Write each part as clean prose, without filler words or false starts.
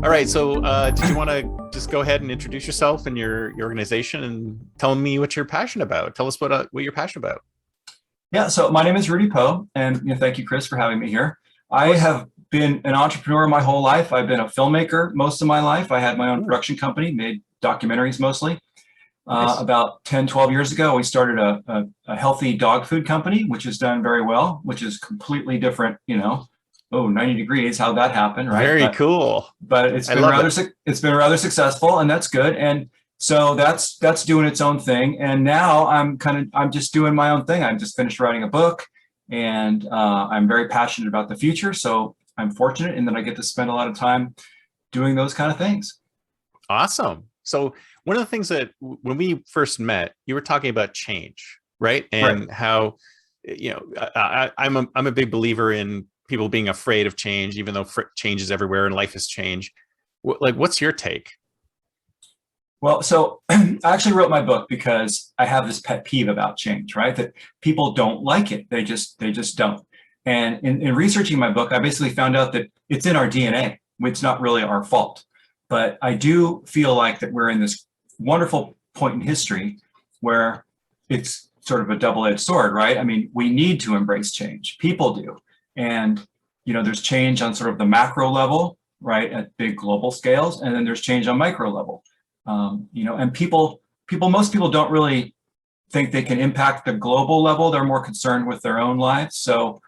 All right. So, did you want to just go ahead and introduce yourself and your organization and tell me what you're passionate about? Tell us what you're passionate about. Yeah, so my name is Rudy Poe, and thank you, Chris, for having me here. I have been an entrepreneur my whole life. I've been a filmmaker most of my life. I had my own Ooh, production company, made documentaries mostly. nice. About 10, 12 years ago, we started a healthy dog food company, which has done very well, which is completely different, 90 degrees, how that happened, right? Very But cool. but it's I been love rather it. it's been rather successful, and that's good. And so that's doing its own thing. And now I'm just doing my own thing. I'm just finished writing a book, and I'm very passionate about the future. So I'm fortunate in that I get to spend a lot of time doing those kind of things. Awesome. So, one of the things that when we first met, you were talking about change, right? Right. And how, I'm a big believer in people being afraid of change, even though change is everywhere and life is change. Like, what's your take? Well, so I actually wrote my book because I have this pet peeve about change, right? That people don't like it. They just don't. And in researching my book, I basically found out that it's in our DNA. It's not really our fault. But I do feel like that we're in this wonderful point in history where it's sort of a double-edged sword, right? I mean, we need to embrace change. People do. And, there's change on sort of the macro level, right, at big global scales, and then there's change on micro level. And most people don't really think they can impact the global level. They're more concerned with their own lives. So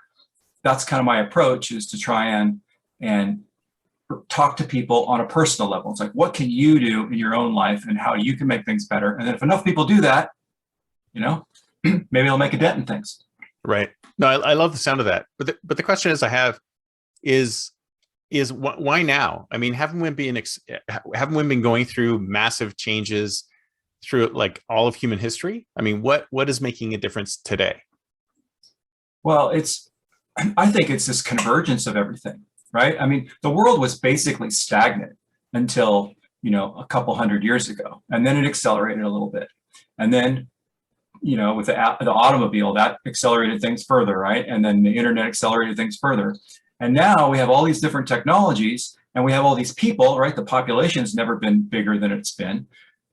that's kind of my approach, is to try and talk to people on a personal level. It's like, what can you do in your own life and how you can make things better? And then if enough people do that, maybe they'll make a dent in things. Right. No, I love the sound of that. But the question is, I have is why now? I mean, haven't we been going through massive changes through like all of human history? I mean, what is making a difference today? Well, I think it's this convergence of everything, right? I mean, the world was basically stagnant until, a couple hundred years ago, and then it accelerated a little bit. And then, with the automobile, that accelerated things further, right? And then the internet accelerated things further. And now we have all these different technologies, and we have all these people, right? The population's never been bigger than it's been.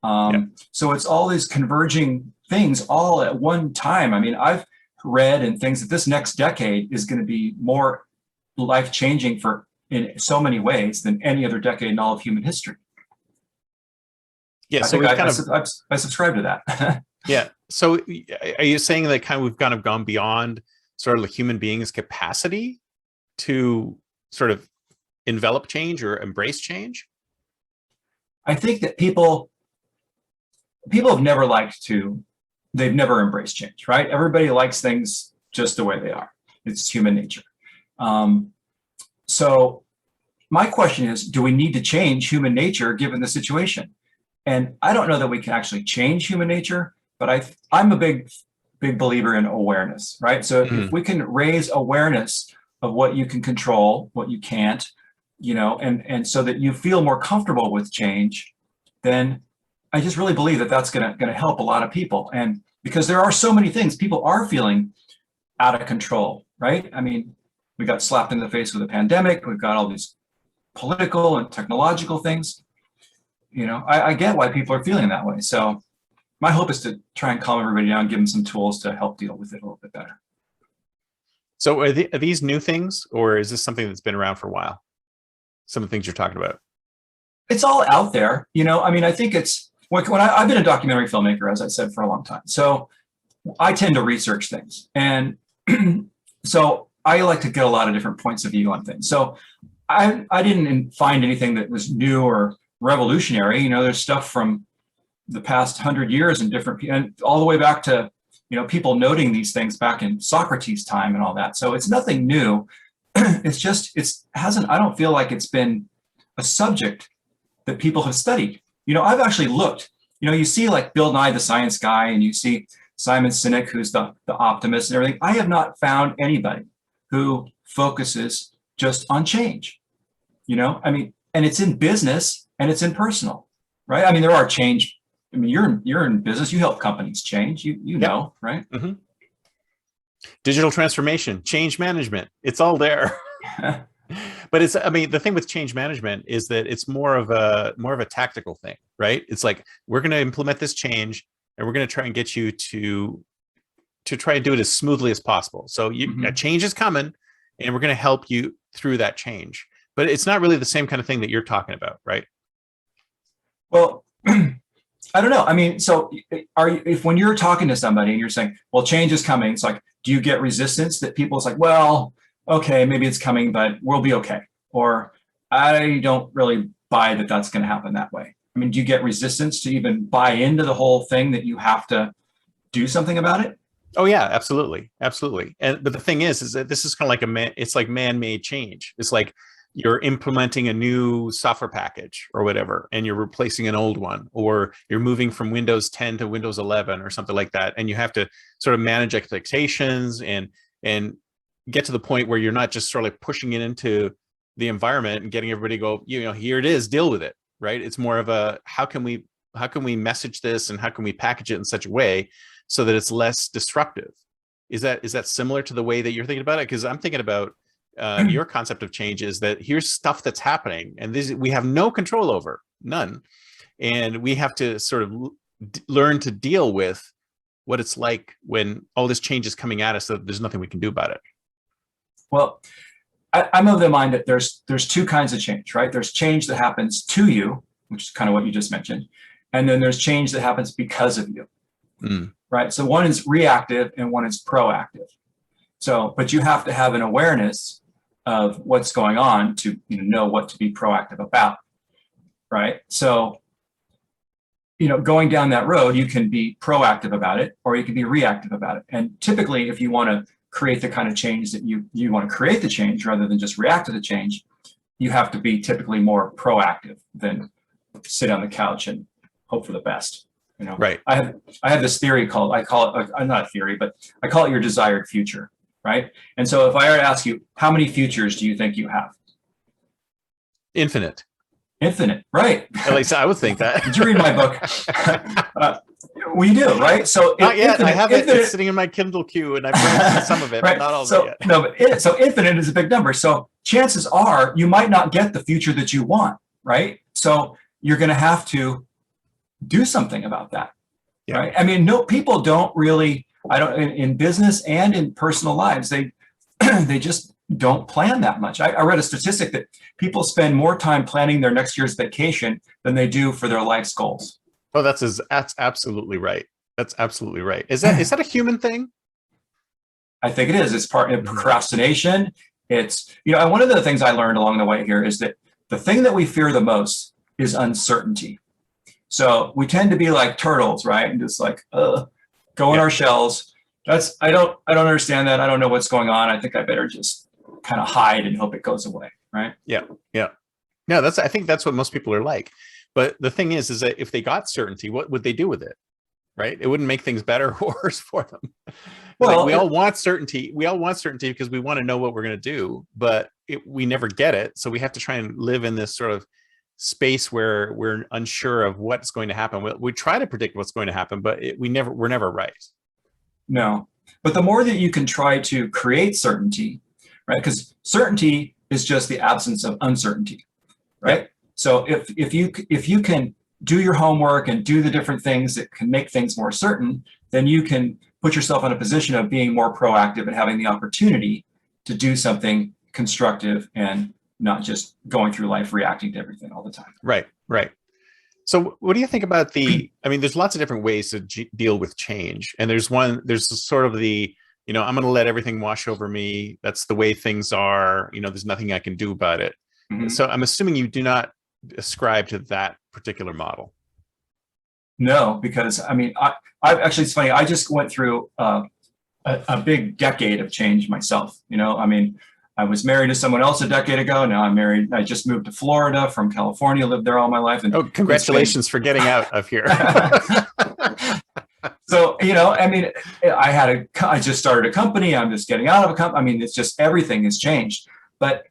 Yeah. So it's all these converging things all at one time. I mean, I've read and things that this next decade is going to be more life-changing in so many ways than any other decade in all of human history. Yeah. I So think we've kind of I subscribe to that. yeah. So are you saying that we've kind of gone beyond sort of the human being's capacity to sort of envelop change or embrace change? I think that people have never they've never embraced change, right? Everybody likes things just the way they are. It's human nature. So my question is, do we need to change human nature given the situation? And I don't know that we can actually change human nature, but I'm a big believer in awareness, right? So if we can raise awareness of what you can control, what you can't, and so that you feel more comfortable with change, then I just really believe that that's gonna help a lot of people. And because there are so many things, people are feeling out of control, right? I mean, we got slapped in the face with a pandemic. We've got all these political and technological things. I get why people are feeling that way. So my hope is to try and calm everybody down, give them some tools to help deal with it a little bit better. So are these new things, or is this something that's been around for a while? Some of the things you're talking about. It's all out there. I mean, I think it's I've been a documentary filmmaker, as I said, for a long time. So I tend to research things. And so I like to get a lot of different points of view on things. So I didn't find anything that was new or revolutionary. There's stuff from the past 100 years and all the way back to, people noting these things back in Socrates' time and all that. So it's nothing new. I don't feel like it's been a subject that people have studied. I've actually looked, you see like Bill Nye, the science guy, and you see Simon Sinek, who's the optimist and everything. I have not found anybody who focuses just on change. I mean, and it's in business and it's in personal, right? I mean, there are change. I mean, you're in business. You help companies change. You know, right? Digital transformation, change management. It's all there. But it's, I mean, the thing with change management is that it's more of a tactical thing, right? It's like, we're going to implement this change and we're going to try and get you to try and do it as smoothly as possible. So a change is coming and we're going to help you through that change. But it's not really the same kind of thing that you're talking about, right? Well, I don't know. I mean, so if when you're talking to somebody and you're saying, well, change is coming, it's like, do you get resistance that people's like, well, okay, maybe it's coming, but we'll be okay. Or I don't really buy that that's going to happen that way. I mean, do you get resistance to even buy into the whole thing that you have to do something about it? Oh yeah, absolutely, absolutely. And but the thing is that this is kind of like it's like man-made change. It's like you're implementing a new software package or whatever, and you're replacing an old one, or you're moving from Windows 10 to Windows 11 or something like that. And you have to sort of manage expectations and get to the point where you're not just sort of like pushing it into the environment and getting everybody to go, here it is, deal with it, right? It's more of a, how can we message this and how can we package it in such a way so that it's less disruptive? Is that similar to the way that you're thinking about it? Because I'm thinking about your concept of change is that here's stuff that's happening and this we have no control over, none. And we have to sort of learn to deal with what it's like when all this change is coming at us, so there's nothing we can do about it. Well, I'm of the mind that there's two kinds of change, right? There's change that happens to you, which is kind of what you just mentioned. And then there's change that happens because of you, right? So one is reactive and one is proactive. So, but you have to have an awareness of what's going on to know what to be proactive about, right? So, going down that road, you can be proactive about it or you can be reactive about it. And typically, if you want to create the kind of change that you want to create the change rather than just react to the change, you have to be typically more proactive than sit on the couch and hope for the best. Right. I have this theory called, I call it, not a theory, but I call it your desired future, right? And so if I were to ask you, how many futures do you think you have? Infinite. Infinite, right? At least I would think that. Did you read my book? We do, right? So not yet. I have it. It's sitting in my Kindle queue, and I've read some of it, right? But not all so, of it yet. No, but so infinite is a big number. So chances are you might not get the future that you want, right? So you're going to have to do something about that, right? I mean, people don't really. In business and in personal lives, they just don't plan that much. I read a statistic that people spend more time planning their next year's vacation than they do for their life's goals. Oh, that's absolutely right. That's absolutely right. Is that a human thing? I think it is. It's part of procrastination. It's, one of the things I learned along the way here is that the thing that we fear the most is uncertainty. So we tend to be like turtles, right? And just like, go in our shells. I don't understand that. I don't know what's going on. I think I better just kind of hide and hope it goes away, right? Yeah. No, I think that's what most people are like. But the thing is that if they got certainty, what would they do with it? Right? It wouldn't make things better or worse for them. Well, like we all want certainty. We all want certainty because we want to know what we're going to do, but we never get it. So we have to try and live in this sort of space where we're unsure of what's going to happen. We try to predict what's going to happen, but we're never right. No, but the more that you can try to create certainty, right? Because certainty is just the absence of uncertainty, right? Yep. So if you can do your homework and do the different things that can make things more certain, then you can put yourself in a position of being more proactive and having the opportunity to do something constructive and not just going through life reacting to everything all the time. Right. So what do you think about there's lots of different ways to deal with change. And there's sort of the, I'm going to let everything wash over me. That's the way things are. There's nothing I can do about it. Mm-hmm. So I'm assuming you do not ascribe to that particular model. No, because I actually, it's funny. I just went through a big decade of change myself. I was married to someone else a decade ago. Now I'm married. I just moved to Florida from California, lived there all my life. And congratulations for getting out of here. So, I just started a company. I'm just getting out of a company. It's just everything has changed. But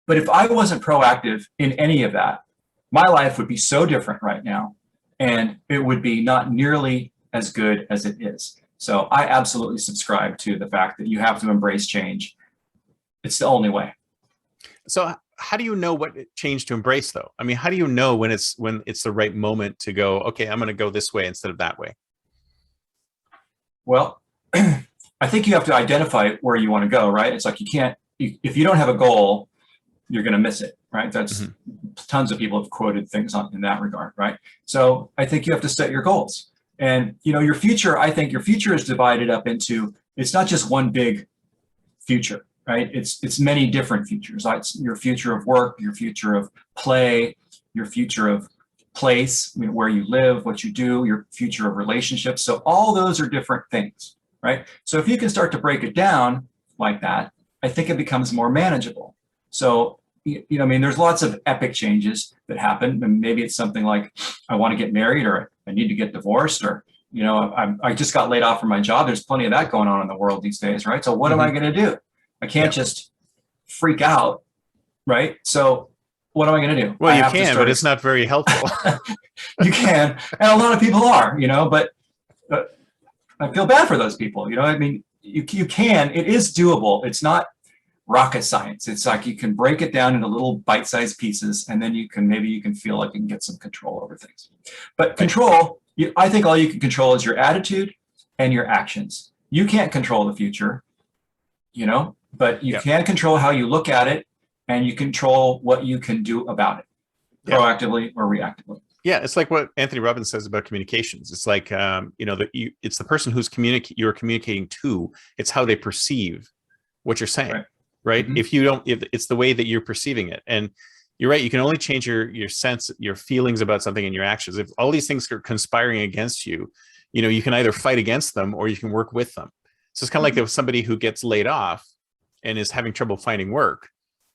if I wasn't proactive in any of that, my life would be so different right now. And it would be not nearly as good as it is. So I absolutely subscribe to the fact that you have to embrace change. It's the only way. So how do you know what change to embrace, though? I mean, how do you know when it's the right moment to go, okay, I'm going to go this way instead of that way? Well, I think you have to identify where you want to go, right? It's like you can't, if you don't have a goal, you're going to miss it, right? That's tons of people have quoted things in that regard, right? So I think you have to set your goals. And, you know, your future, I think your future is divided up into, it's not just one big future, right? It's many different futures. It's your future of work, your future of play, your future of place, you know, where you live, what you do, your future of relationships. So all those are different things, right? So if you can start to break it down like that, I think it becomes more manageable. So, you know, I mean, there's lots of epic changes that happen. And maybe it's something like, I want to get married, or I need to get divorced, or, you know, I just got laid off from my job. There's plenty of that going on in the world these days, right? So what am I going to do? I can't just freak out, right? So what am I going to do? Well, you can, but it's not very helpful. You can, and a lot of people are, you know, but I feel bad for those people. You know, I mean, you can, it is doable. It's not rocket science. It's like you can break it down into little bite-sized pieces, and then maybe you can feel like you can get some control over things. But control, I think all you can control is your attitude and your actions. You can't control the future, you know, but you can control how you look at it, and you control what you can do about it, proactively or reactively. Yeah, it's like what Anthony Robbins says about communications. It's like, you know, it's the person who's you're communicating to. It's how they perceive what you're saying, right? If it's the way that you're perceiving it. And you're right, you can only change your sense, your feelings about something, and your actions. If all these things are conspiring against you, you know, you can either fight against them or you can work with them. So it's kind of like if somebody who gets laid off and is having trouble finding work.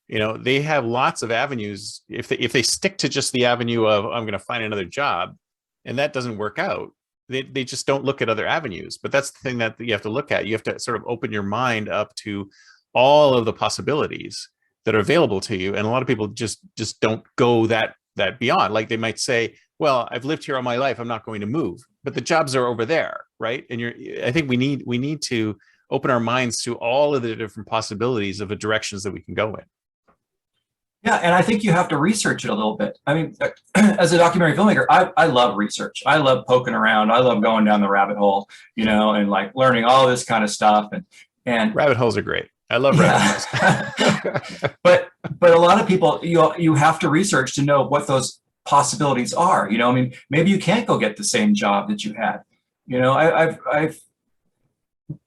You know, they have lots of avenues. If they stick to just the avenue of, I'm going to find another job, and that doesn't work out, they just don't look at other avenues. But that's the thing that you have to look at. You have to sort of open your mind up to all of the possibilities that are available to you. And a lot of people just don't go that beyond. Like they might say, well, I've lived here all my life, I'm not going to move, but the jobs are over there, right? And I think we need to open our minds to all of the different possibilities of the directions that we can go in. Yeah, and I think you have to research it a little bit. I mean, as a documentary filmmaker, I love research. I love poking around. I love going down the rabbit hole, you know, and like learning all this kind of stuff. And rabbit holes are great. I love rabbit holes. but a lot of people, you have to research to know what those possibilities are. You know, I mean, maybe you can't go get the same job that you had. You know, I've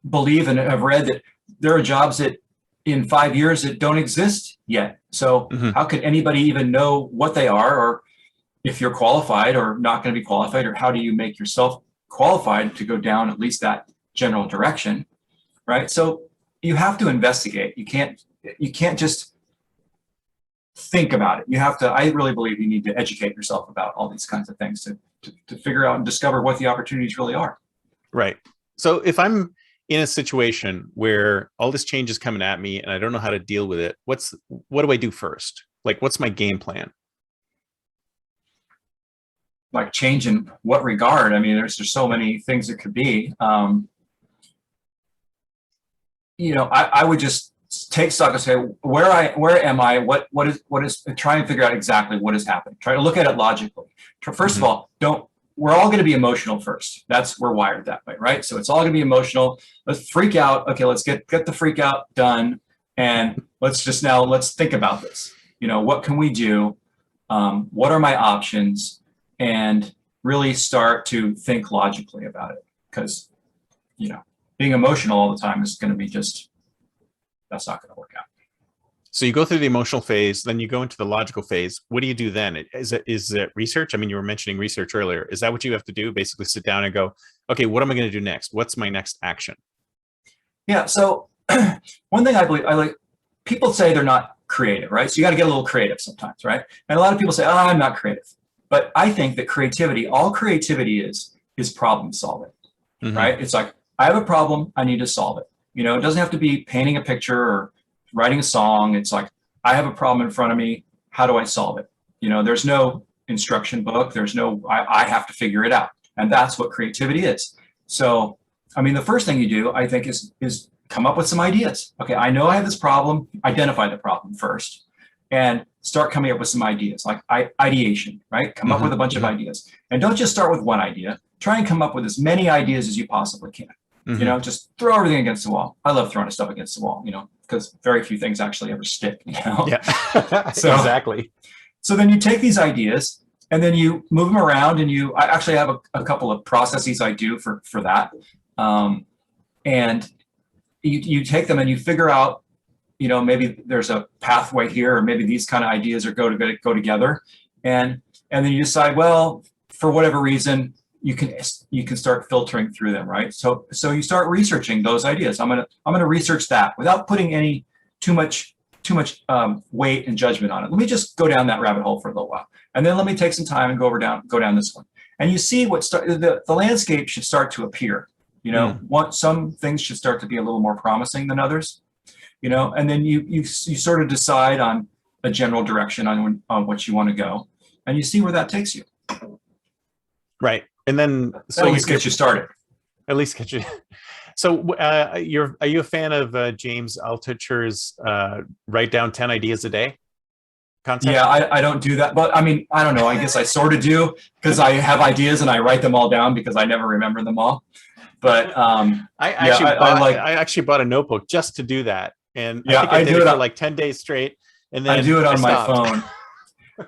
believe and have read that there are jobs that in 5 years that don't exist yet. So how could anybody even know what they are, or if you're qualified or not going to be qualified, or how do you make yourself qualified to go down at least that general direction, right? So you have to investigate. You can't just think about it. You have to, I really believe you need to educate yourself about all these kinds of things to figure out and discover what the opportunities really are. Right. So if I'm in a situation where all this change is coming at me and I don't know how to deal with it, what do I do first? Like, what's my game plan? Like change in what regard? I mean, there's so many things it could be. You know, I would just take stock and say, where am I? What is, try and figure out exactly what is happening. Try to look at it logically. First of all, we're all going to be emotional first. We're wired that way, right? So it's all going to be emotional. Let's freak out. Okay, let's get the freak out done. And let's think about this. You know, what can we do? What are my options? And really start to think logically about it. Because, you know, being emotional all the time is going to be that's not going to work out. So you go through the emotional phase, then you go into the logical phase. What do you do then? Is it research? I mean, you were mentioning research earlier. Is that what you have to do? Basically sit down and go, okay, what am I going to do next? What's my next action? Yeah. So one thing I believe, people say they're not creative, right? So you got to get a little creative sometimes, right? And a lot of people say, oh, I'm not creative. But I think that all creativity is problem solving, right? It's like, I have a problem, I need to solve it. You know, it doesn't have to be painting a picture or writing a song. It's like, I have a problem in front of me. How do I solve it? You know, there's no instruction book. There's no, I have to figure it out. And that's what creativity is. So, I mean, the first thing you do, I think, is come up with some ideas. Okay, I know I have this problem. Identify the problem first. and start coming up with some ideas, like ideation, right? Come up with a bunch of ideas. And don't just start with one idea. Try and come up with as many ideas as you possibly can. You know, just throw everything against the wall. I love throwing stuff against the wall, you know, because very few things actually ever stick, you know? Yeah, So, exactly. So then you take these ideas and then you move them around, and I actually have a couple of processes I do for that. And you take them and you figure out, you know, maybe there's a pathway here, or maybe these kind of ideas go together. And then you decide, well, for whatever reason, you can start filtering through them, right? So you start researching those ideas. I'm gonna research that without putting too much weight and judgment on it. Let me just go down that rabbit hole for a little while, and then let me take some time and go down this one. And you see the landscape should start to appear. You know, some things should start to be a little more promising than others. You know, and then you sort of decide on a general direction on what you want to go, and you see where that takes you. Right. And then So at least get you started. At least get you. So are you a fan of James Altucher's write down 10 ideas a day concept? Yeah, I don't do that, but I mean, I don't know. I guess I sort of do, because I have ideas and I write them all down because I never remember them all. But I actually bought a notebook just to do that, and yeah, I did it for like 10 days straight, and then I do it on my phone.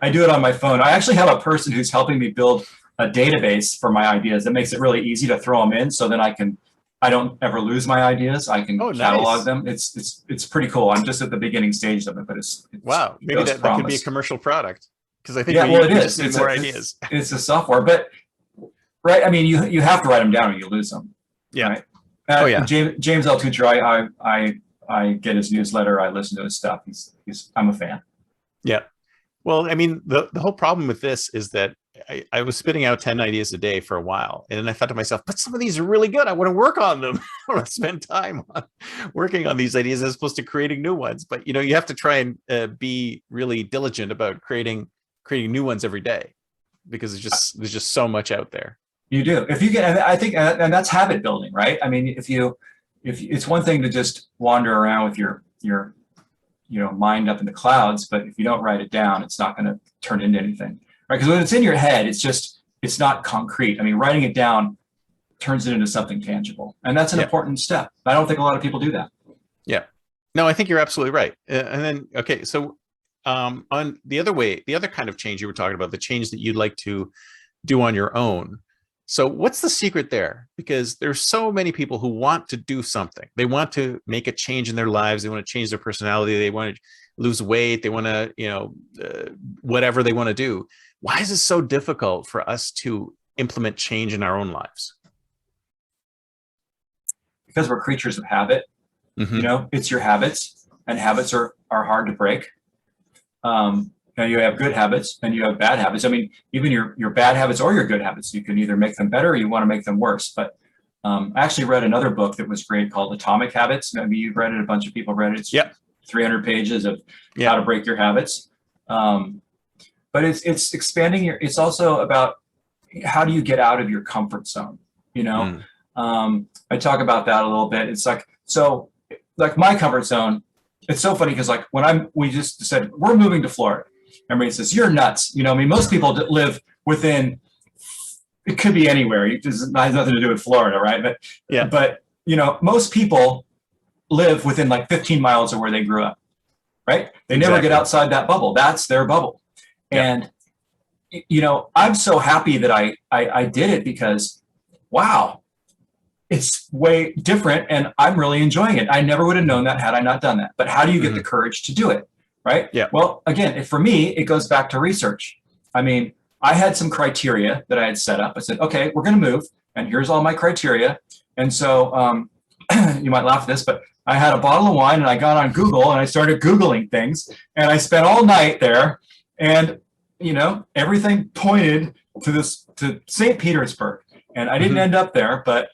I do it on my phone. I actually have a person who's helping me build a database for my ideas that makes it really easy to throw them in, so then I don't ever lose my ideas. I can catalog them. It's pretty cool. I'm just at the beginning stage of it, but it's wow. Maybe that could be a commercial product, because I think it is. It's more ideas. It's a software, but right. I mean, you have to write them down or you lose them. Yeah. Right? James Altucher. I get his newsletter. I listen to his stuff. I'm a fan. Yeah. Well, I mean, the whole problem with this is that I was spitting out 10 ideas a day for a while. And then I thought to myself, but some of these are really good. I want to work on them. I want to spend time on working on these ideas as opposed to creating new ones. But, you know, you have to try and be really diligent about creating new ones every day, because there's just so much out there. You do. If you get, and I think, and that's habit building, right? I mean, if it's one thing to just wander around with your mind up in the clouds, but if you don't write it down, it's not going to turn into anything. Right, because when it's in your head, it's not concrete. I mean, writing it down turns it into something tangible, and that's an important step. I don't think a lot of people do that. Yeah, no, I think you're absolutely right. And then, okay, so on the other kind of change you were talking about, the change that you'd like to do on your own. So what's the secret there? Because there's so many people who want to do something. They want to make a change in their lives. They want to change their personality. They want to lose weight. They want to, whatever they want to do. Why is it so difficult for us to implement change in our own lives? Because we're creatures of habit. You know, it's your habits, and habits are hard to break. Now you have good habits and you have bad habits. I mean, even your bad habits or your good habits, you can either make them better or you want to make them worse. But I actually read another book that was great called Atomic Habits. Maybe you've read it. A bunch of people read it. It's 300 pages of how to break your habits. But it's expanding it's also about how do you get out of your comfort zone? You know, I talk about that a little bit. It's like my comfort zone. It's so funny because we just said we're moving to Florida. Everybody says you're nuts. You know, I mean, most people live within. It could be anywhere. It has nothing to do with Florida, right? But you know, most people live within like 15 miles of where they grew up, right? They never get outside that bubble. That's their bubble. And, you know, I'm so happy that I did it because, wow, it's way different and I'm really enjoying it. I never would have known that had I not done that. But how do you get the courage to do it, right? Yeah. Well, again, for me, it goes back to research. I mean, I had some criteria that I had set up. I said, okay, we're going to move, and here's all my criteria. And so you might laugh at this, but I had a bottle of wine and I got on Google and I started Googling things, and I spent all night there. And, you know, everything pointed to St. Petersburg. And I didn't end up there, but,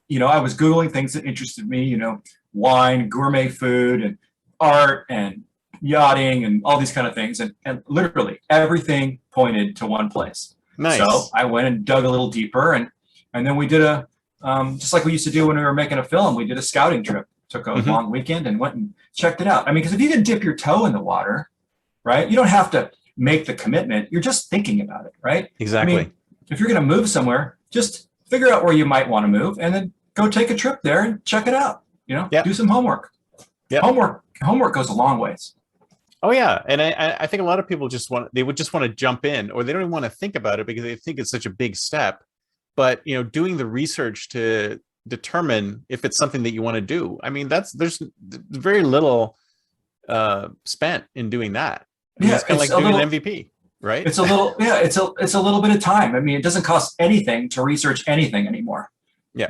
you know, I was Googling things that interested me, you know, wine, gourmet food, and art, and yachting, and all these kind of things. And literally everything pointed to one place. Nice. So I went and dug a little deeper, and then we did just like we used to do when we were making a film, we did a scouting trip, took a long weekend and went and checked it out. I mean, because if you can dip your toe in the water, right? You don't have to make the commitment. You're just thinking about it, right? Exactly. I mean, if you're going to move somewhere, just figure out where you might want to move and then go take a trip there and check it out. Do some homework. Yeah. Homework goes a long ways. Oh yeah, and I think a lot of people would just want to jump in, or they don't even want to think about it because they think it's such a big step. But doing the research to determine if it's something that you want to do, I mean, there's very little spent in doing that. I mean, it's kind of like doing an MVP, right? It's a little, it's a little bit of time. I mean, it doesn't cost anything to research anything anymore. Yeah.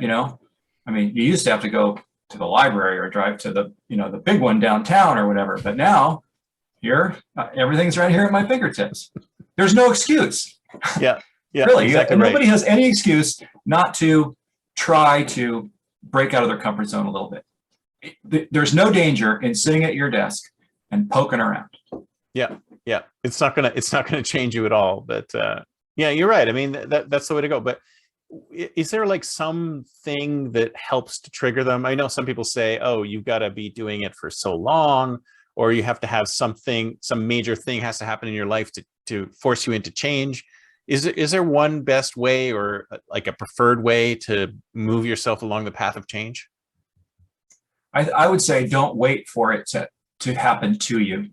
I mean, you used to have to go to the library or drive to the the big one downtown or whatever, but now everything's right here at my fingertips. There's no excuse. Yeah. Really, exactly nobody has any excuse not to try to break out of their comfort zone a little bit. There's no danger in sitting at your desk and poking around. Yeah. It's not gonna change you at all. But yeah, you're right. I mean, that's the way to go. But is there like something that helps to trigger them? I know some people say, oh, you've got to be doing it for so long, or you have to have some major thing has to happen in your life to force you into change. Is there one best way, or like a preferred way to move yourself along the path of change? I would say don't wait for it to happen to you.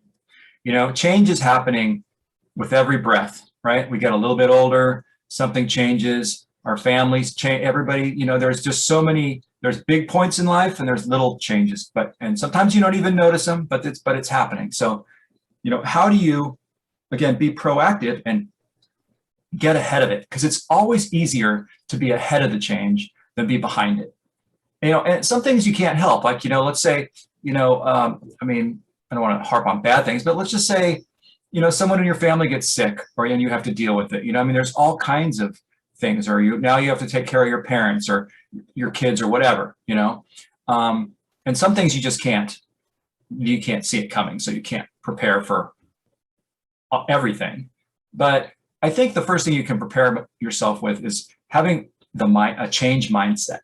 Change is happening with every breath, right? We get a little bit older, something changes, our families change, everybody, there's just there's big points in life and there's little changes, and sometimes you don't even notice them, but it's happening. So, how do you, again, be proactive and get ahead of it? Because it's always easier to be ahead of the change than be behind it. And some things you can't help, like, let's say, I mean, I don't want to harp on bad things, but let's just say, someone in your family gets sick, and you have to deal with it. I mean, there's all kinds of things, or now you have to take care of your parents or your kids or whatever, and some things you just can't see it coming. So you can't prepare for everything. But I think the first thing you can prepare yourself with is having a change mindset,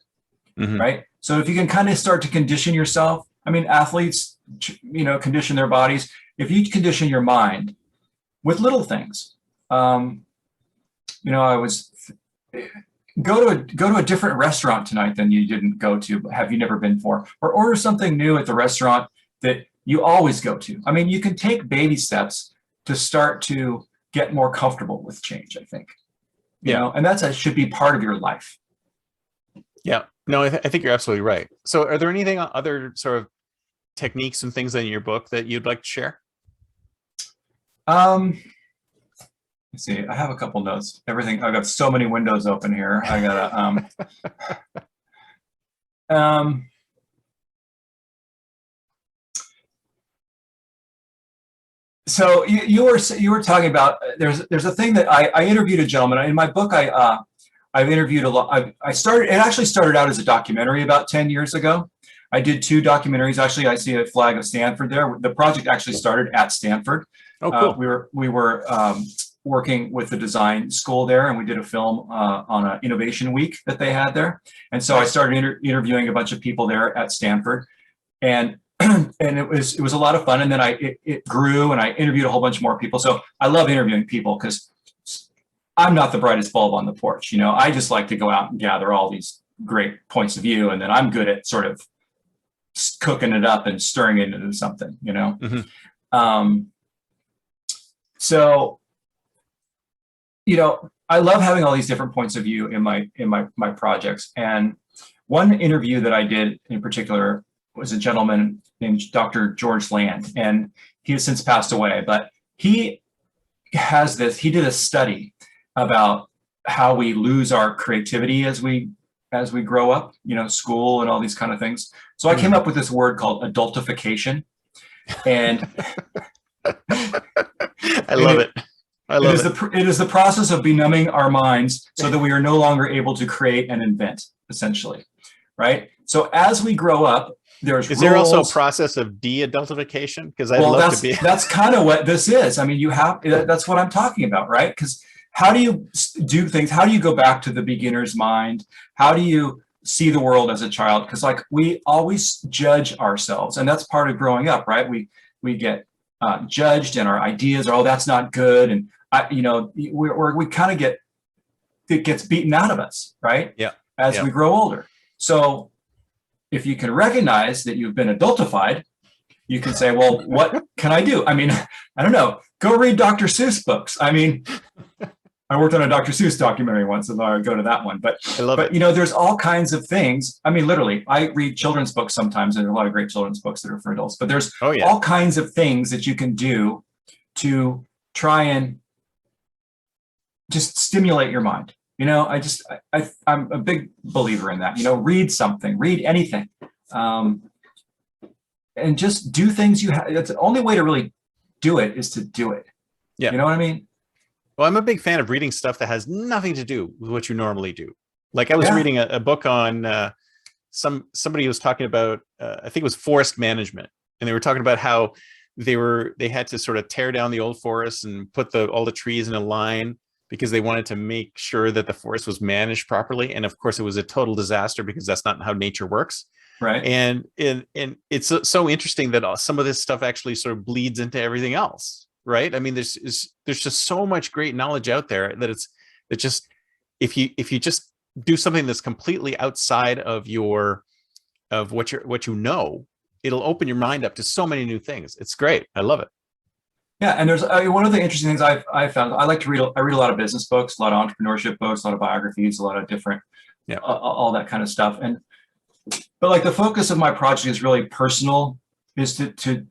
right? So if you can kind of start to condition yourself, I mean, athletes, condition their bodies. If you condition your mind with little things, I was go to a different restaurant tonight than you didn't go to, have you never been for, or order something new at the restaurant that you always go to. I mean, you can take baby steps to start to get more comfortable with change, I think. And that should be part of your life. Yeah, no, I think you're absolutely right. So are there anything other sort of techniques and things in your book that you'd like to share? Let's see, I have a couple notes. I've got so many windows open here. I gotta, so you were talking about, there's a thing that I interviewed a gentleman in my book. I've interviewed a lot. It actually started out as a documentary about 10 years ago. I did 2 documentaries. Actually, I see a flag of Stanford there. The project actually started at Stanford. Oh, cool. We were working with the design school there, and we did a film on an innovation week that they had there. And so I started interviewing a bunch of people there at Stanford, and it was a lot of fun. And then it grew, and I interviewed a whole bunch more people. So I love interviewing people because I'm not the brightest bulb on the porch. I just like to go out and gather all these great points of view, and then I'm good at sort of cooking it up and stirring it into something. So, I love having all these different points of view in my projects. And one interview that I did in particular was a gentleman named Dr. George Land, and he has since passed away, but he did a study about how we lose our creativity as we grow up, school and all these kind of things. So I came up with this word called adultification. And I love it. It is the process of benumbing our minds so that we are no longer able to create and invent, essentially, right? So as we grow up, is there also a process of de-adultification? Because that's kind of what this is. I mean, that's what I'm talking about, right? Because how do you do things? How do you go back to the beginner's mind? How do you see the world as a child? Because we always judge ourselves, and that's part of growing up, right? We get judged, and our ideas are, oh, that's not good, and we kind of it gets beaten out of us, right? Yeah. As we grow older. So if you can recognize that you've been adultified, you can say, well, what can I do? I mean, I don't know. Go read Dr. Seuss books. I mean, I worked on a Dr. Seuss documentary once, so I would go to that one. But I love it. There's all kinds of things. I mean, literally, I read children's books sometimes. There's a lot of great children's books that are for adults, but there's all kinds of things that you can do to try and just stimulate your mind. I'm a big believer in that. Read something, read anything, and just do things that's the only way to really do it is to do it. Yeah. You know what I mean? Well, I'm a big fan of reading stuff that has nothing to do with what you normally do. Like I was reading a book on somebody was talking about, I think it was forest management. And they were talking about how they had to sort of tear down the old forest and put all the trees in a line because they wanted to make sure that the forest was managed properly. And of course it was a total disaster because that's not how nature works. Right. And it's so interesting that some of this stuff actually sort of bleeds into everything else. Right. I mean, there's just so much great knowledge out there that if you just do something that's completely outside of what you know, it'll open your mind up to so many new things. It's great. I love it. Yeah, and there's one of the interesting things I've found. I like to read. I read a lot of business books, a lot of entrepreneurship books, a lot of biographies, a lot of different, all that kind of stuff. But like the focus of my project is really personal. Is to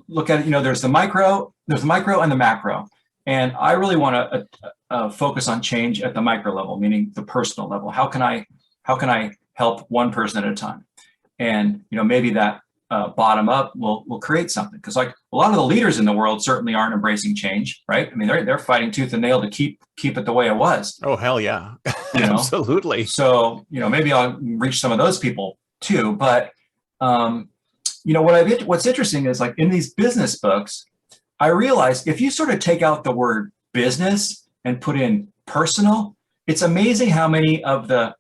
look at it. There's the micro and the macro, and I really want to focus on change at the micro level, meaning the personal level. How can I help one person at a time? And maybe that bottom up will create something, because like a lot of the leaders in the world certainly aren't embracing change, right? I mean, they're fighting tooth and nail to keep it the way it was. Oh hell yeah. Absolutely. So maybe I'll reach some of those people too. But what's interesting is, like, in these business books, I realized if you sort of take out the word business and put in personal, it's amazing how many of the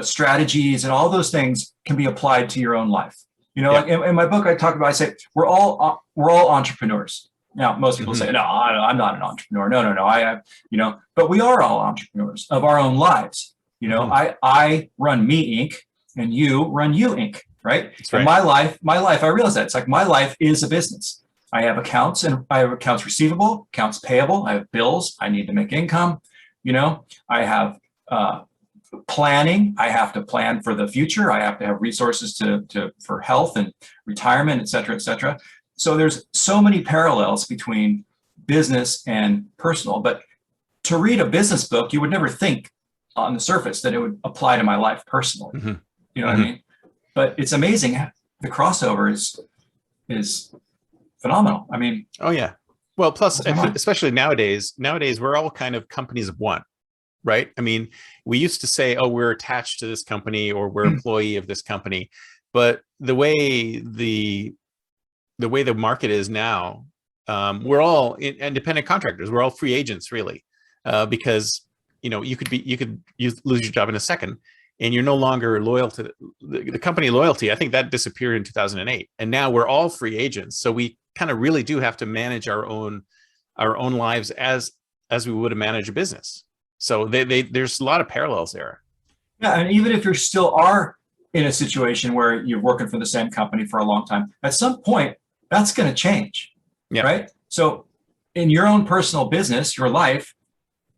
strategies and all those things can be applied to your own life. Like in my book, I say we're all entrepreneurs. Now, most people say, no, I'm not an entrepreneur. No, I have, but we are all entrepreneurs of our own lives. I run Me Inc. and you run You Inc. Right? That's right. And my life, I realize that it's like my life is a business. I have accounts, and I have accounts receivable, accounts payable. I have bills. I need to make income. I have planning. I have to plan for the future. I have to have resources for health and retirement, et cetera, et cetera. So there's so many parallels between business and personal. But to read a business book, you would never think on the surface that it would apply to my life personally. Mm-hmm. You know what I mean? But it's amazing. The crossover is phenomenal. I mean, oh yeah. Well, plus, especially nowadays we're all kind of companies of one, right? I mean, we used to say, oh, we're attached to this company or we're employee of this company, but the way the market is now, we're all independent contractors. We're all free agents, really, because you could lose your job in a second. And you're no longer loyal to the company loyalty. I think that disappeared in 2008. And now we're all free agents. So we kind of really do have to manage our own lives as we would manage a business. So there's a lot of parallels there. Yeah. And even if you still are in a situation where you're working for the same company for a long time, at some point that's going to change. Yeah. Right. So in your own personal business, your life,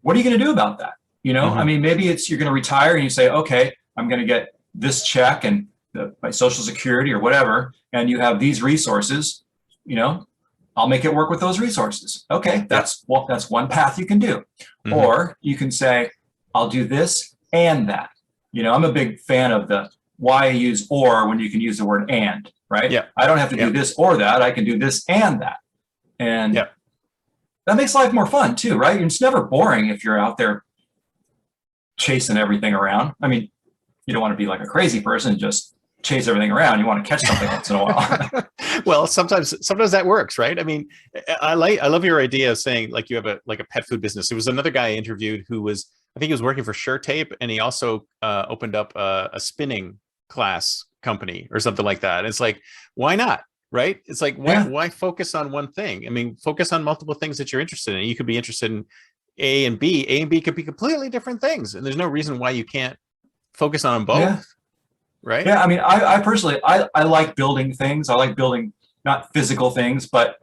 what are you going to do about that? I mean, maybe you're going to retire and you say, okay, I'm going to get this check and my Social Security or whatever, and you have these resources, I'll make it work with those resources. Okay, that's one path you can do. Or you can say, I'll do this and that. I'm a big fan of the why use or when you can use the word and, right? Yeah. I don't have to do this or that. I can do this and that. And that makes life more fun too, right? It's never boring if you're out there chasing everything around. I mean, you don't want to be like a crazy person, just chase everything around. You want to catch something once in a while. Well, sometimes that works, right? I mean, I love your idea of saying like you have a pet food business. There was another guy I interviewed who I think he was working for Sure Tape, and he also opened up a spinning class company or something like that. And it's like, why not? right? It's like, why focus on one thing? I mean, focus on multiple things that you're interested in. You could be interested in A and B. A and B could be completely different things, and there's no reason why you can't focus on them both. Yeah. Right? Yeah, I mean, I personally, I like building things. I like building not physical things, but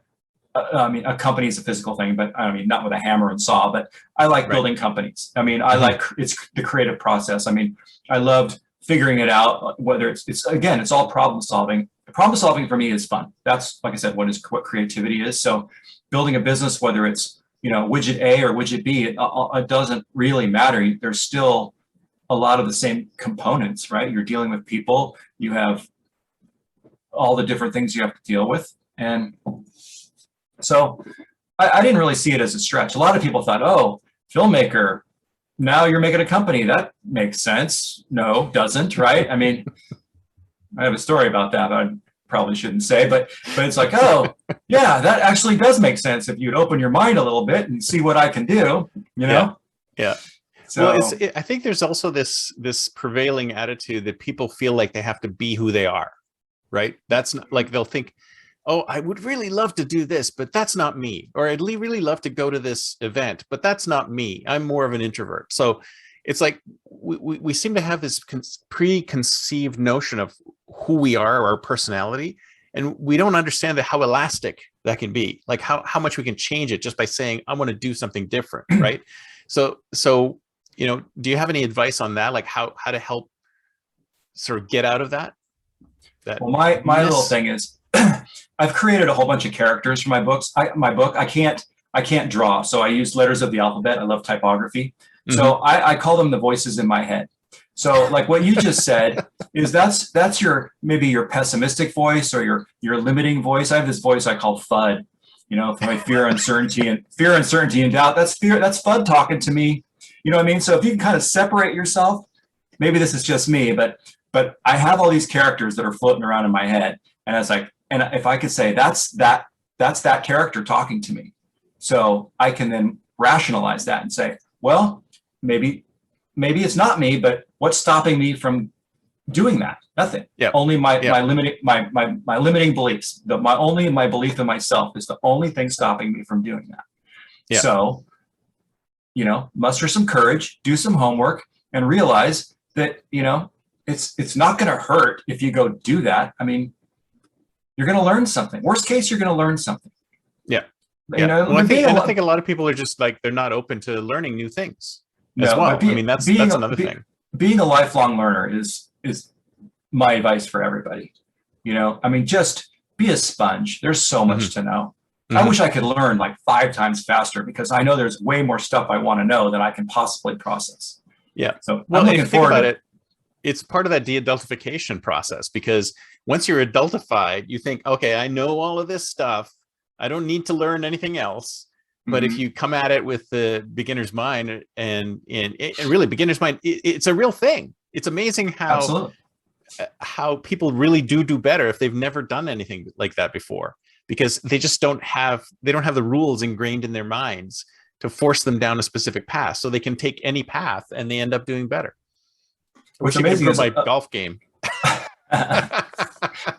I mean, a company is a physical thing, but I mean, not with a hammer and saw, but I like building companies. I mean, I like, it's the creative process. I mean, I loved figuring it out, whether it's again, it's all problem solving. Problem solving for me is fun. That's, like I said, what creativity is. So building a business, whether it's, you know, widget A or widget B, it doesn't really matter. There's still a lot of the same components, right? You're dealing with people, you have all the different things you have to deal with. And so I didn't really see it as a stretch. A lot of people thought, oh, filmmaker, now you're making a company. That makes sense. No, doesn't, right? I mean, I have a story about that, but I probably shouldn't say, but it's like, oh, yeah, that actually does make sense if you'd open your mind a little bit and see what I can do, you know? Yeah. So, well, I think there's also this prevailing attitude that people feel like they have to be who they are, right? That's not, like, they'll think, oh, I would really love to do this, but that's not me. Or I'd really love to go to this event, but that's not me. I'm more of an introvert. So it's like we seem to have this preconceived notion of who we are, or our personality, and we don't understand how elastic that can be, like how much we can change it just by saying, I want to do something different, right? So you know, do you have any advice on that, like how to help sort of get out of that? Well, my little thing is, I've created a whole bunch of characters for my books. I can't draw, so I use letters of the alphabet. I love typography, so I call them the voices in my head. So, like what you just said is that's maybe your pessimistic voice, or your limiting voice. I have this voice I call FUD, you know, for my fear, uncertainty, and doubt. That's FUD talking to me. You know what I mean? So if you can kind of separate yourself, maybe this is just me, but I have all these characters that are floating around in my head, and it's like, and if I could say that's that character talking to me, so I can then rationalize that and say, well, maybe it's not me, but what's stopping me from doing that? Nothing. Yeah. Only my limiting beliefs. My belief in myself is the only thing stopping me from doing that. Yeah. So, you know, muster some courage, do some homework, and realize that, you know, it's not going to hurt if you go do that. I mean, you're going to learn something. Worst case, you're going to learn something. Yeah. You know, well, I think a lot of people are just like, they're not open to learning new things as well. I mean, that's another thing. Being a lifelong learner is my advice for everybody. You know, I mean, just be a sponge. There's so much to know. I wish I could learn like 5 times faster, because I know there's way more stuff I want to know than I can possibly process. Yeah. So I'm looking forward to it. It's part of that de-adultification process, because once you're adultified, you think, okay, I know all of this stuff. I don't need to learn anything else. But if you come at it with the beginner's mind, and really beginner's mind, it's a real thing. It's amazing how people really do better if they've never done anything like that before, because they just don't have the rules ingrained in their minds to force them down a specific path, so they can take any path and they end up doing better. What's amazing is my golf game.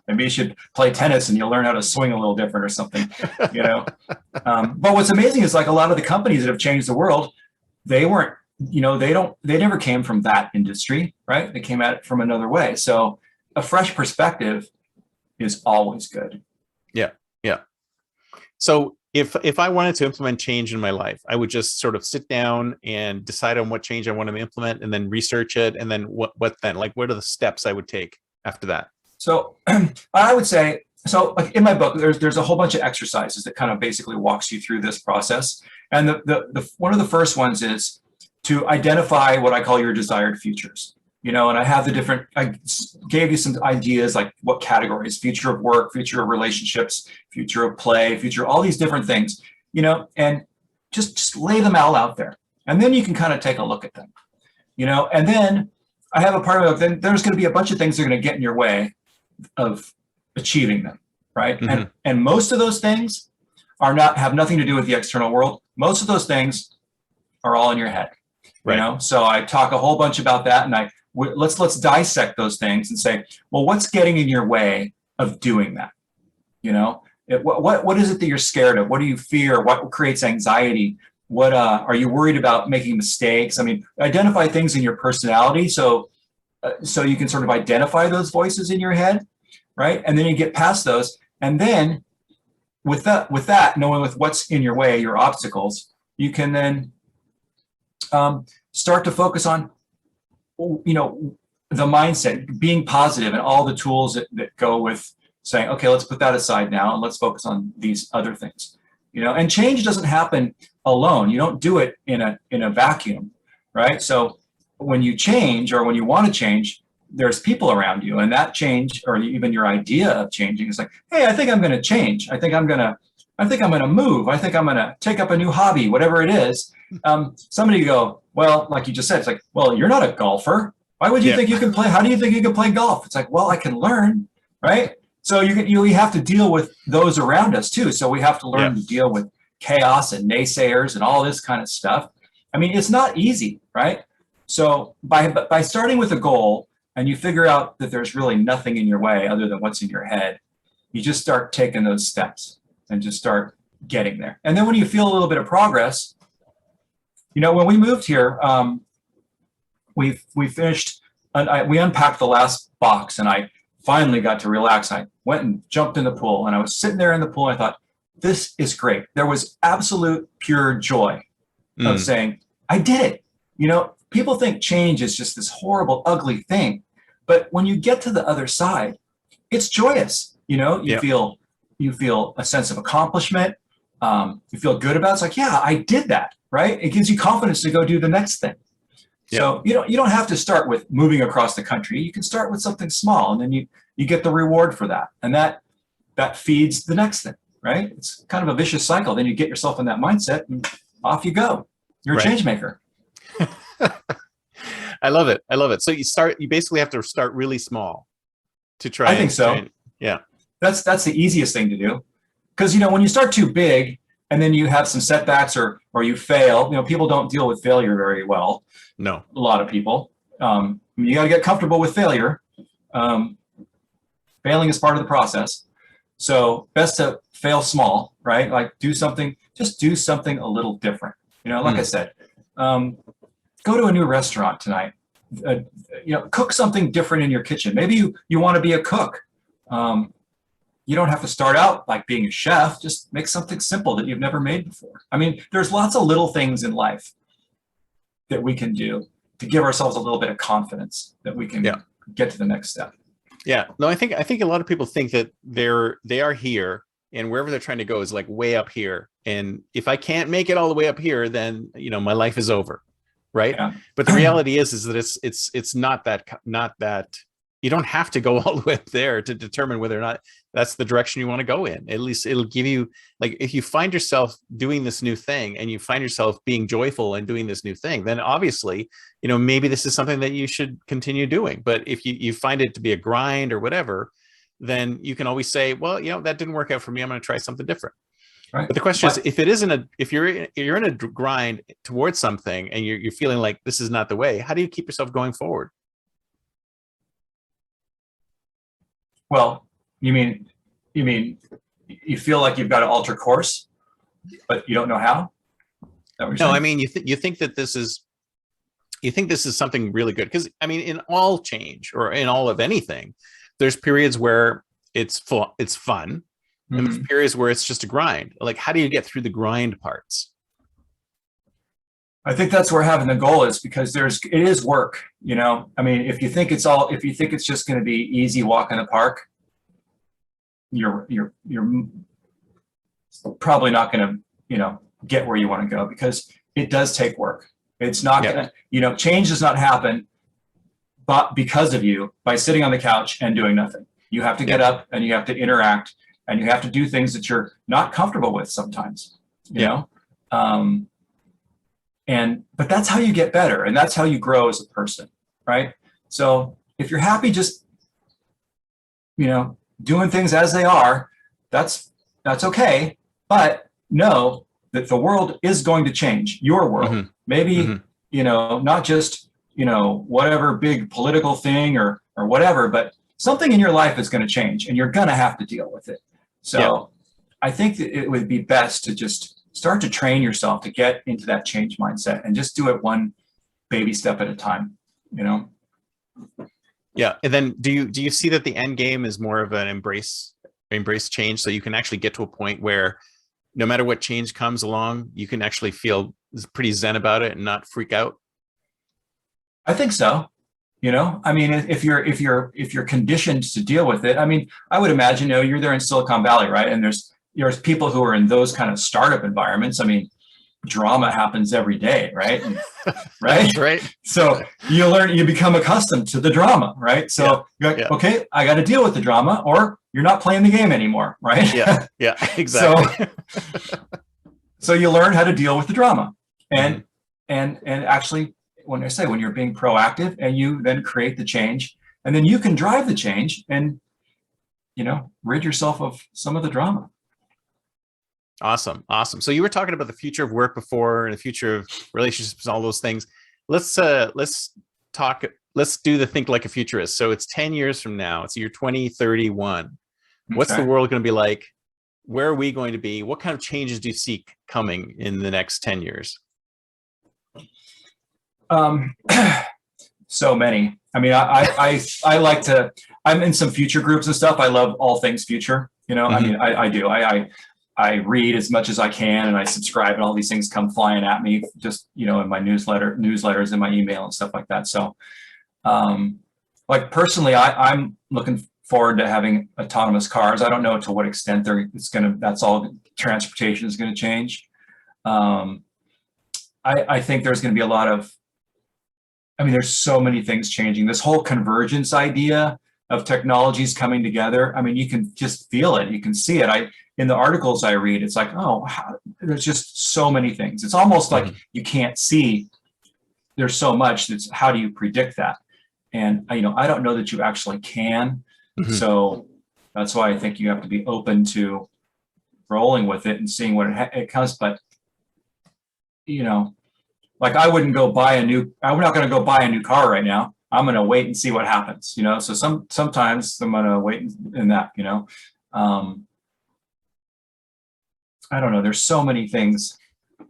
Maybe you should play tennis and you'll learn how to swing a little different or something, you know. But what's amazing is, like, a lot of the companies that have changed the world, they weren't, you know, they never came from that industry, right? They came at it from another way. So a fresh perspective is always good. Yeah. Yeah. So if I wanted to implement change in my life, I would just sort of sit down and decide on what change I want to implement, and then research it. And then what then? Like, what are the steps I would take after that? So I would say, so like in my book, there's a whole bunch of exercises that kind of basically walks you through this process. And the one of the first ones is to identify what I call your desired futures. You know, and I gave you some ideas, like what categories: future of work, future of relationships, future of play, future, all these different things, you know, and just lay them all out there. And then you can kind of take a look at them, you know, and then I have a part of it, then there's going to be a bunch of things that are going to get in your way of achieving them, right? And most of those things have nothing to do with the external world. Most of those things are all in your head, you know? So I talk a whole bunch about that, and let's dissect those things and say, well, what's getting in your way of doing that? You know, what is it that you're scared of? What do you fear? What creates anxiety? What are you worried about making mistakes? I mean, identify things in your personality so you can sort of identify those voices in your head, right? And then you get past those, and then with that, knowing with what's in your way, your obstacles, you can then start to focus on, you know, the mindset, being positive, and all the tools that go with saying, okay, let's put that aside now and let's focus on these other things. You know, and change doesn't happen alone. You don't do it in a vacuum, right? So when you change, or when you want to change, there's people around you, and that change, or even your idea of changing, is like, hey, I think I'm going to change. I think I'm going to move. I think I'm going to take up a new hobby, whatever it is. Somebody go, well, like you just said, it's like, well, you're not a golfer. Why would you think you can play? How do you think you can play golf? It's like, well, I can learn, right? So you have to deal with those around us too. So we have to learn to deal with chaos and naysayers and all this kind of stuff. I mean, it's not easy, right? So by starting with a goal, and you figure out that there's really nothing in your way other than what's in your head, you just start taking those steps and just start getting there. And then when you feel a little bit of progress, you know, when we moved here, we finished, we unpacked the last box, and I finally got to relax. I went and jumped in the pool, and I was sitting there in the pool, and I thought, this is great. There was absolute pure joy of saying, I did it. You know, people think change is just this horrible, ugly thing. But when you get to the other side, it's joyous. You know, you feel a sense of accomplishment. You feel good about it. It's like, yeah, I did that, right? It gives you confidence to go do the next thing. So you don't have to start with moving across the country. You can start with something small, and then you get the reward for that. And that feeds the next thing, right? It's kind of a vicious cycle. Then you get yourself in that mindset, and off you go. You're a change maker. I love it. I love it. So you basically have to start really small to try. I think so. Yeah. That's the easiest thing to do. Because, you know, when you start too big and then you have some setbacks or you fail, you know, people don't deal with failure very well. No. A lot of people. You got to get comfortable with failure. Failing is part of the process. So best to fail small, right? Like just do something a little different. You know, like I said, go to a new restaurant tonight. You know, cook something different in your kitchen. Maybe you want to be a cook. You don't have to start out like being a chef. Just make something simple that you've never made before. I mean, there's lots of little things in life that we can do to give ourselves a little bit of confidence that we can get to the next step. Yeah, no, I think a lot of people think that they are here, and wherever they're trying to go is like way up here. And if I can't make it all the way up here, then, you know, my life is over. Right. Yeah. But the reality is that it's not that you don't have to go all the way up there to determine whether or not that's the direction you want to go in. At least it'll give you, like, if you find yourself doing this new thing and you find yourself being joyful and doing this new thing, then obviously, you know, maybe this is something that you should continue doing. But if you find it to be a grind or whatever, then you can always say, well, you know, that didn't work out for me. I'm going to try something different. Right. But the question is, if you're in a grind towards something and you're feeling like this is not the way, how do you keep yourself going forward? Well, you mean you feel like you've got to alter course, but you don't know how? No, I mean, you think this is something really good, because I mean, in all change or in all of anything, there's periods where it's fun. And there's periods where it's just a grind. Like, how do you get through the grind parts? I think that's where having the goal is, because it is work, you know. I mean, if you think it's just going to be easy walk in the park, you're probably not going to, you know, get where you want to go, because it does take work. It's not going to, you know, change does not happen but because of you by sitting on the couch and doing nothing. You have to get up and you have to interact. And you have to do things that you're not comfortable with sometimes, you know? But that's how you get better, and that's how you grow as a person, right? So if you're happy just, you know, doing things as they are, that's okay. But know that the world is going to change, your world. Maybe, you know, not just, you know, whatever big political thing or whatever, but something in your life is going to change, and you're going to have to deal with it. So I think that it would be best to just start to train yourself to get into that change mindset and just do it one baby step at a time, you know? Yeah. And then do you see that the end game is more of an embrace change, so you can actually get to a point where no matter what change comes along, you can actually feel pretty zen about it and not freak out? I think so. You know, I mean, if you're conditioned to deal with it, I mean, I would imagine, you know, you're there in Silicon Valley, right? And there's people who are in those kind of startup environments. I mean, drama happens every day, right? And, right. That's right. So you become accustomed to the drama, right? So you're like, okay, I got to deal with the drama, or you're not playing the game anymore, right? Yeah, exactly. So you learn how to deal with the drama, and actually, when you're being proactive and you then create the change, and then you can drive the change and, you know, rid yourself of some of the drama. Awesome. So you were talking about the future of work before, and the future of relationships and all those things. Let's do the think like a futurist. So it's 10 years from now. It's year 2031. Okay. What's the world going to be like? Where are we going to be? What kind of changes do you see coming in the next 10 years? So many. I mean, I like to, I'm in some future groups and stuff. I love all things future, you know. I mean, I do. I read as much as I can, and I subscribe, and all these things come flying at me, just, you know, in my newsletters, in my email and stuff like that. So, like personally, I'm looking forward to having autonomous cars. I don't know to what extent that's all transportation is going to change. I think there's going to be a lot of, I mean, there's so many things changing. This whole convergence idea of technologies coming together. I mean, you can just feel it. You can see it. In the articles I read, it's like, there's just so many things. It's almost like you can't see. There's so much. That's, how do you predict that? And, you know, I don't know that you actually can. So that's why I think you have to be open to rolling with it and seeing what it comes. But, you know, like I'm not going to go buy a new car right now. I'm going to wait and see what happens, you know? So sometimes I'm going to wait in that, you know? I don't know. There's so many things.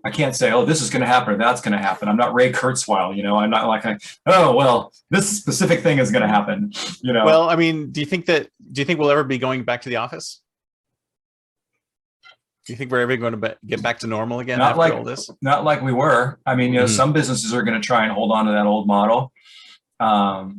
I can't say, oh, this is going to happen or that's going to happen. I'm not Ray Kurzweil, you know. I'm not like, oh, well, this specific thing is going to happen, you know. Well, I mean, do you think we'll ever be going back to the office? Do you think we're ever going to get back to normal again after all this? Not like we were. I mean, you know, some businesses are going to try and hold on to that old model. I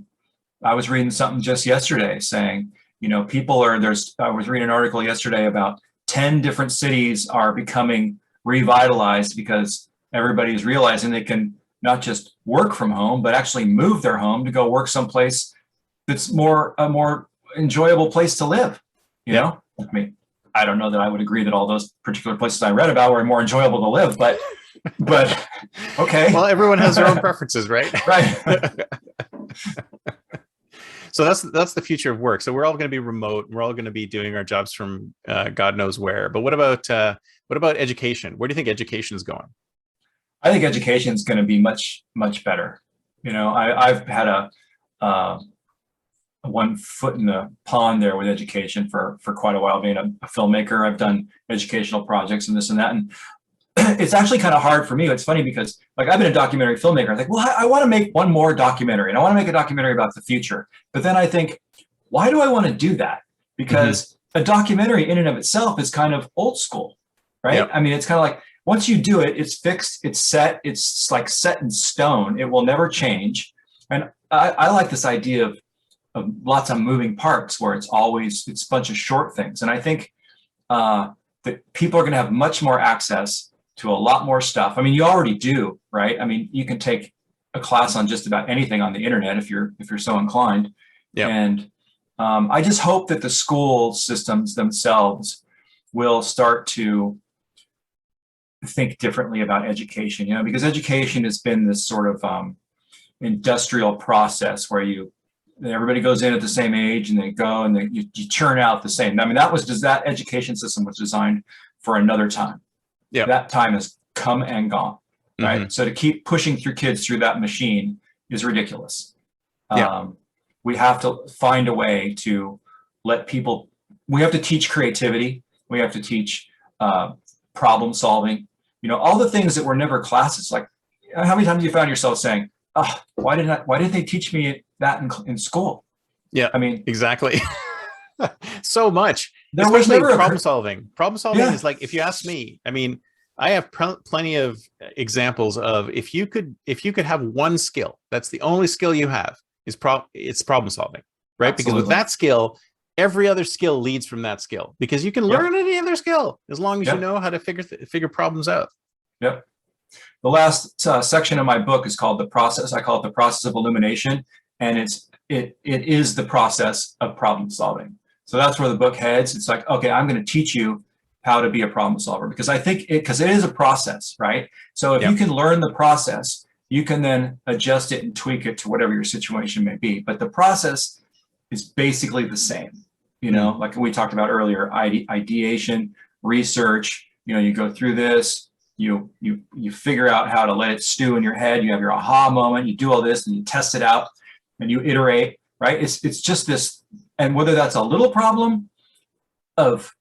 was reading something just yesterday saying, you know, I was reading an article yesterday about 10 different cities are becoming revitalized because everybody's realizing they can not just work from home, but actually move their home to go work someplace that's a more enjoyable place to live. You know, I mean, I don't know that I would agree that all those particular places I read about were more enjoyable to live, but okay. Well, everyone has their own preferences, right? Right. So that's the future of work. So we're all going to be remote. We're all going to be doing our jobs from God knows where. But what about education? Where do you think education is going? I think education is going to be much, much better. You know, I've had a one foot in the pond there with education for quite a while. Being a filmmaker, I've done educational projects and this and that, and it's actually kind of hard for me. It's funny because, like, I've been a documentary filmmaker. I think, well, I want to make one more documentary, and I want to make a documentary about the future. But then I think, why do I want to do that? Because a documentary in and of itself is kind of old school, right? Yep. I mean, it's kind of like, once you do it, it's fixed, it's set, it's like set in stone. It will never change. And I like this idea of lots of moving parts where it's a bunch of short things. And I think that people are going to have much more access to a lot more stuff. I mean, you already do, right? I mean, you can take a class on just about anything on the internet if you're so inclined. Yeah. And I just hope that the school systems themselves will start to think differently about education, you know, because education has been this sort of industrial process where everybody goes in at the same age and they go and you churn out the same. I mean, that education system was designed for another time. Yeah, that time has come and gone, right? So to keep pushing through kids through that machine is ridiculous. We have to find a way to let people. We have to teach creativity. We have to teach problem solving. You know, all the things that were never classes. Like, how many times you found yourself saying, "Oh, why didn't they teach me that in school?" Yeah, I mean, exactly. So much, there was especially never problem solving. Problem solving Yeah. is like, if you ask me, I mean, I have plenty of examples of if you could have one skill, that's the only skill you have, is it's problem solving, right? Because with Absolutely. that skill, every other skill leads from that skill, because you can Yep. learn any other skill as long as you Yep. know how to figure problems out. Yep. The last section of my book is called the process. I call it the process of illumination, and it is the process of problem solving. So that's where the book heads. It's like, okay, I'm going to teach you how to be a problem solver, because I think because it is a process, right? So if Yep. you can learn the process, you can then adjust it and tweak it to whatever your situation may be. But the process is basically the same, you know, like we talked about earlier, ideation, research. You know, you go through this, you figure out how to let it stew in your head. You have your aha moment. You do all this, and you test it out, and you iterate. Right? It's just this, and whether that's a little problem of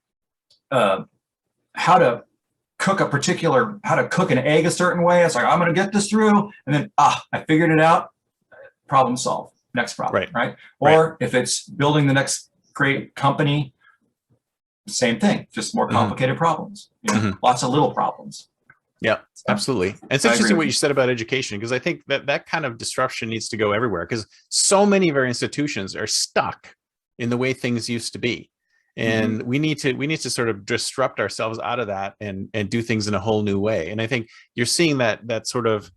how to cook an egg a certain way. It's like, I'm going to get this through, and then I figured it out. Problem solve. Next problem. Right? Or if it's building the next great company, same thing. Just more complicated problems. You know, lots of little problems. Yeah, absolutely. And it's interesting what you said about education, because I think that kind of disruption needs to go everywhere, because so many of our institutions are stuck in the way things used to be. And we need to sort of disrupt ourselves out of that and do things in a whole new way. And I think you're seeing that sort of,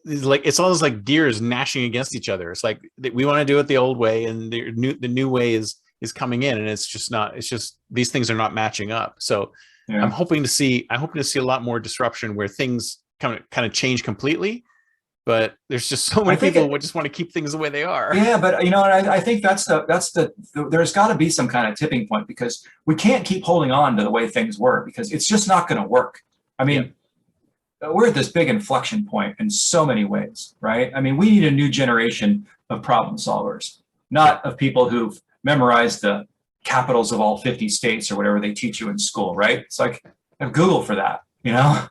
it's almost like gears gnashing against each other. It's like we want to do it the old way, and the new way is coming in, and it's just these things are not matching up. So I'm hoping to see a lot more disruption, where things kind of change completely. But there's just so many people who just want to keep things the way they are. Yeah, but you know, I think that's there's got to be some kind of tipping point, because we can't keep holding on to the way things were, because it's just not going to work. I mean, we're at this big inflection point in so many ways, right? I mean, we need a new generation of problem solvers, not of people who've memorized the capitals of all 50 states or whatever they teach you in school, right? It's like, I have Google for that, you know?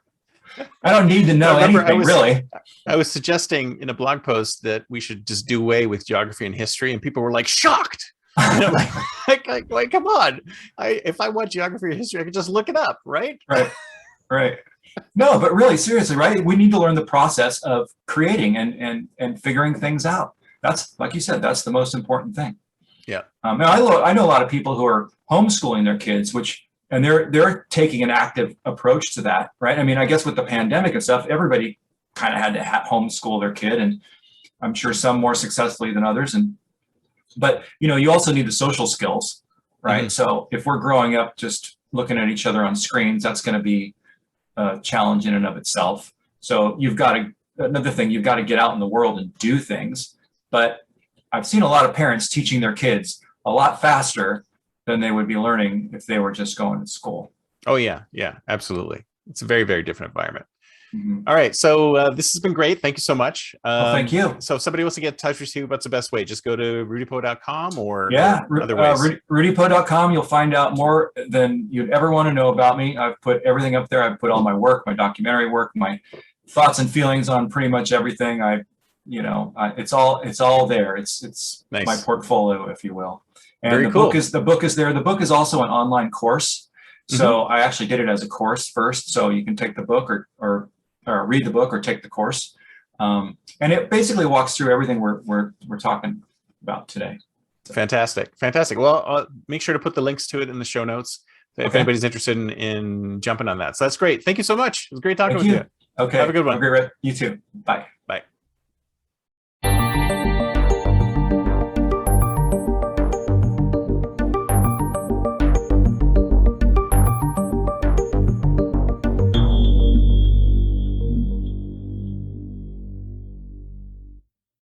I don't need to know anything, really. I was suggesting in a blog post that we should just do away with geography and history, and people were like shocked. You know, like, come on! If I want geography or history, I can just look it up, right? Right. No, but really, seriously, right? We need to learn the process of creating and figuring things out. That's, like you said, that's the most important thing. Yeah. And I know a lot of people who are homeschooling their kids, and they're taking an active approach to that, right? I mean, I guess with the pandemic and stuff, everybody kind of had to homeschool their kid, and I'm sure some more successfully than others. But you know, you also need the social skills, right? So if we're growing up just looking at each other on screens, that's going to be a challenge in and of itself. So you've got to get out in the world and do things. But I've seen a lot of parents teaching their kids a lot faster than they would be learning if they were just going to school. Oh yeah, absolutely. It's a very, very different environment. All right, so this has been great. Thank you so much. Well, thank you. So if somebody wants to get in touch with you, what's the best way? Just go to rudypoe.com or other ways? rudypoe.com. You'll find out more than you'd ever want to know about me. I've put everything up there. I've put all my work, my documentary work, my thoughts and feelings on pretty much everything. It's all there. It's nice. My portfolio, if you will. And Very cool. The book is there. The book is also an online course. So I actually did it as a course first. So you can take the book or read the book or take the course. And it basically walks through everything we're talking about today. So. Fantastic. Well, make sure to put the links to it in the show notes if anybody's interested in jumping on that. So that's great. Thank you so much. It was great talking with you. Okay. Have a good one. Have a great, you too. Bye. Bye.